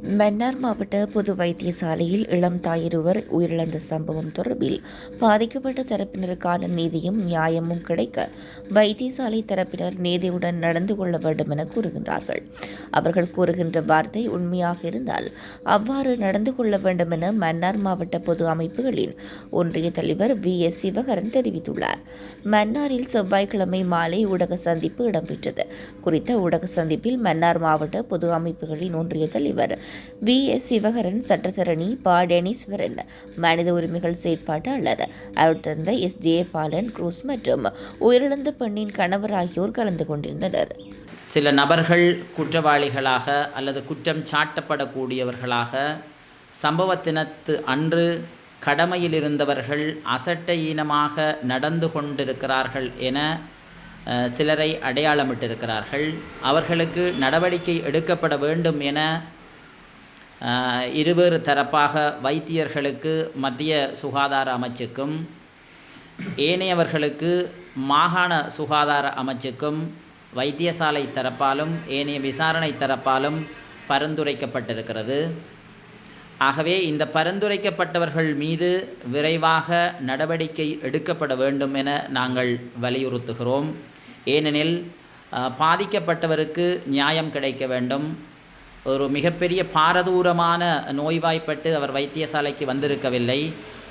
மன்னார் மாவட்ட பொது வைத்தியசாலையில் இளம் தாயிரொருவர் உயிரிழந்த சம்பவம் தொடர்பில் பாதிக்கப்பட்ட தரப்பினருக்கான நீதியும் நியாயமும் கிடைக்க வைத்தியசாலை தரப்பினர் நீதியுடன் நடந்து கொள்ள வேண்டும் என கூறுகின்றார்கள். அவர்கள் கூறுகின்ற வார்த்தை உண்மையாக இருந்தால் அவ்வாறு நடந்து கொள்ள வேண்டும் என மன்னார் மாவட்ட பொது அமைப்புகளின் ஒன்றிய தலைவர் V.S. சிவகரன் தெரிவித்துள்ளார். மன்னாரில் செவ்வாய்க்கிழமை மாலை ஊடக சந்திப்பு இடம்பெற்றது. குறித்த ஊடக சந்திப்பில் மன்னார் மாவட்ட பொது அமைப்புகளின் ஒன்றிய தலைவர் V.S. சிவகரன், சட்டத்தரணி ப. டெனீஸ்வரன், மனித உரிமைகள் செயற்பாட்டாளர் அருட்தந்தை S. ஜெயபாலன் குரூஸ் மற்றும் உயிரிழந்த பெண்ணின் கணவர் ஆகியோர் கலந்து கொண்டிருந்தனர். சில நபர்கள் குற்றவாளிகளாக அல்லது குற்றம் சாட்டப்படக்கூடியவர்களாக சம்பவத்தினத்து அன்று கடமையில் இருந்தவர்கள் அசட்டையீனமாக நடந்து கொண்டிருக்கிறார்கள் என சிலரை அடையாளமிட்டிருக்கிறார்கள். அவர்களுக்கு நடவடிக்கை எடுக்கப்பட வேண்டும் என இருவேறு தரப்பாக வைத்தியர்களுக்கு மத்திய சுகாதார அமைச்சுக்கும் ஏனையவர்களுக்கு மாகாண சுகாதார அமைச்சுக்கும் வைத்தியசாலை தரப்பாலும் ஏனைய விசாரணை தரப்பாலும் பரிந்துரைக்கப்பட்டிருக்கிறது. ஆகவே இந்த பரிந்துரைக்கப்பட்டவர்கள் மீது விரைவாக நடவடிக்கை எடுக்கப்பட வேண்டும் என நாங்கள் வலியுறுத்துகிறோம். ஏனெனில் பாதிக்கப்பட்டவருக்கு நியாயம் கிடைக்க வேண்டும். ஒரு மிகப்பெரிய பாரதூரமான நோய்வாய்ப்பட்டு அவர் வைத்தியசாலைக்கு வந்திருக்கவில்லை.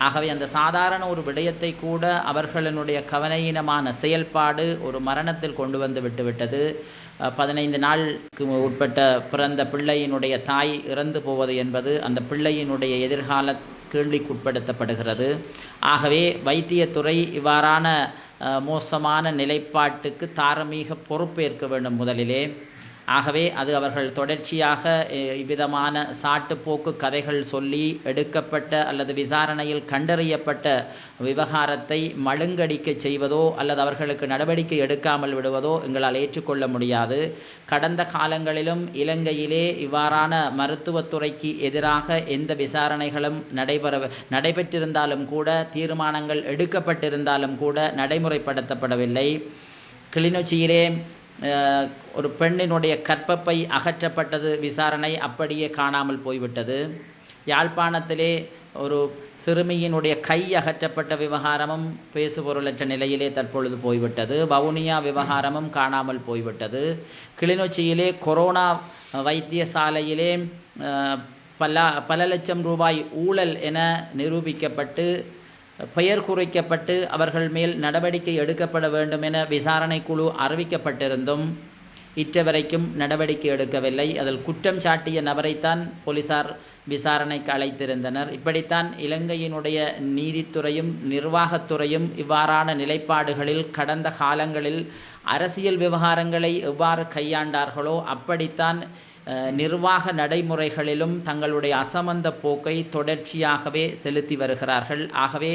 ஆகவே அந்த சாதாரண ஒரு விடயத்தை கூட அவர்களினுடைய கவனையினமான செயல்பாடு ஒரு மரணத்தில் கொண்டு வந்து விட்டுவிட்டது. 15 நாளுக்கு உட்பட்ட பிறந்த பிள்ளையினுடைய தாய் இறந்து போவது என்பது அந்த பிள்ளையினுடைய எதிர்கால கேள்விக்குட்படுத்தப்படுகிறது. ஆகவே வைத்தியத்துறை இவ்வாறான மோசமான நிலைப்பாட்டுக்கு தார்மீக பொறுப்பேற்க வேண்டும் முதலிலே. ஆகவே அது அவர்கள் தொடர்ச்சியாக இவ்விதமான சாட்டுப்போக்கு கதைகள் சொல்லி எடுக்கப்பட்ட அல்லது விசாரணையில் கண்டறியப்பட்ட விவகாரத்தை மழுங்கடிக்க செய்வதோ அல்லது அவர்களுக்கு நடவடிக்கை எடுக்காமல் விடுவதோ எங்களால் ஏற்றுக்கொள்ள முடியாது. கடந்த காலங்களிலும் இலங்கையிலே இவ்வாறான மருத்துவத்துறைக்கு எதிராக எந்த விசாரணைகளும் நடைபெற்றிருந்தாலும் கூட, தீர்மானங்கள் எடுக்கப்பட்டிருந்தாலும் கூட நடைமுறைப்படுத்தப்படவில்லை. கிளிநொச்சியிலே ஒரு பெண்ணினுடைய கற்பப்பை அகற்றப்பட்டது, விசாரணை அப்படியே காணாமல் போய்விட்டது. யாழ்ப்பாணத்திலே ஒரு சிறுமியினுடைய கை அகற்றப்பட்ட விவகாரமும் பேசுபொருளற்ற நிலையிலே தற்பொழுது போய்விட்டது. வவுனியா விவகாரமும் காணாமல் போய்விட்டது. கிளிநொச்சியிலே கொரோனா வைத்தியசாலையிலே பல லட்சம் ரூபாய் ஊழல் என நிரூபிக்கப்பட்டு பெயர் குறிக்கப்பட்டு அவர்கள் மேல் நடவடிக்கை எடுக்கப்பட வேண்டும் என விசாரணை குழு அறிவிக்கப்பட்டிருந்தும் இற்றவரைக்கும் நடவடிக்கை எடுக்கவில்லை. அதில் குற்றம் சாட்டிய நபரைத்தான் போலீசார் விசாரணைக்கு அழைத்திருந்தனர். இப்படித்தான் இலங்கையினுடைய நீதித்துறையும் நிர்வாகத்துறையும் இவ்வாறான நிலைப்பாடுகளில் கடந்த காலங்களில் அரசியல் விவகாரங்களை எவ்வாறு கையாண்டார்களோ அப்படித்தான் நிர்வாக நடைமுறைகளிலும் தங்களுடைய அசமந்த போக்கை தொடர்ச்சியாகவே செலுத்தி வருகிறார்கள். ஆகவே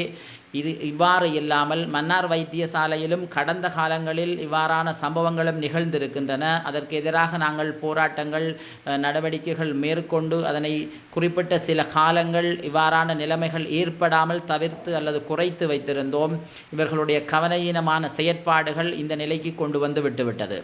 இது இவ்வாறு இல்லாமல் மன்னார் வைத்தியசாலையிலும் கடந்த காலங்களில் இவ்வாறான சம்பவங்களும் நிகழ்ந்திருக்கின்றன. அதற்கு எதிராக நாங்கள் போராட்டங்கள் நடவடிக்கைகள் மேற்கொண்டு அதனை குறிப்பிட்ட சில காலங்கள் இவ்வாறான நிலைமைகள் ஏற்படாமல் தவிர்த்து அல்லது குறைத்து வைத்திருந்தோம். இவர்களுடைய கவனயீனமான செயற்பாடுகள் இந்த நிலைக்கு கொண்டு வந்து விட்டுவிட்டது.